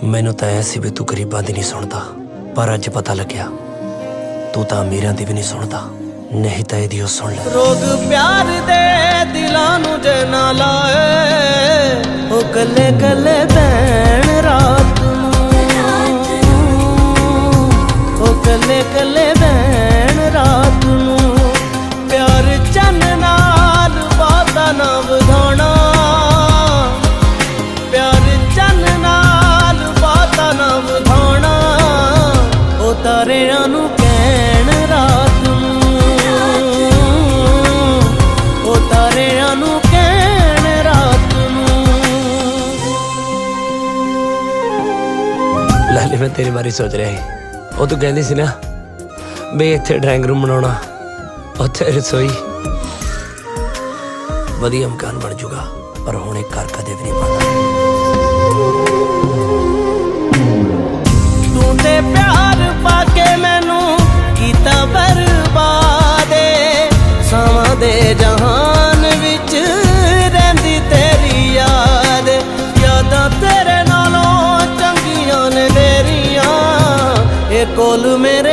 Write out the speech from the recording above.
मैनू तो ऐ सी भी तू गरीबां दी नहीं सुनदा, पर अज पता लग्या तू तो अमीरां दी भी नहीं सुनदा। नहीं तो एदी सुन ले। रोग प्यार दे दिलां नू जे ना लाए, ओ कले कले भैन रात नू, ओ कले कले भैन रात नू। प्यार चन नाल बाता ना वधाना, प्यार चन नाल बाता ना वधाना, ओ तारियां नू कहण रात नू, ओ तारियां नू कहण रात नू। लाली मैं तेरे बारे सोच रहा है, ਉਹ ਤੂੰ ਕਹਿੰਦੀ ਸੀ ਨਾ ਵੀ ਇੱਥੇ ਡਰਾਇੰਗ ਰੂਮ ਬਣਾਉਣਾ, ਉੱਥੇ ਰਸੋਈ, ਵਧੀਆ ਮਕਾਨ ਬਣ ਜੂਗਾ। ਪਰ ਹੁਣ ਇਹ ਘਰ ਕਦੇ ਵੀ ਨਹੀਂ ਬਣਦਾ। ਤੂੰ ਤੇ ਪਿਆਰ ਪਾ ਕੇ ਮੈਨੂੰ ਕੀਤਾ ਬਰਬਾਦ, ਸਾਵਾਂ ਦੇ ਜਹਾਨ ਵਿੱਚ ਰਹਿੰਦੀ ਤੇਰੀ ਯਾਦ। ਯਾਦਾਂ ਤੇਰੇ ਨਾਲੋਂ ਚੰਗੀਆਂ ਨੇ ਮੇਰੀਆਂ, ਇਹ ਕੋਲ ਮੇਰੇ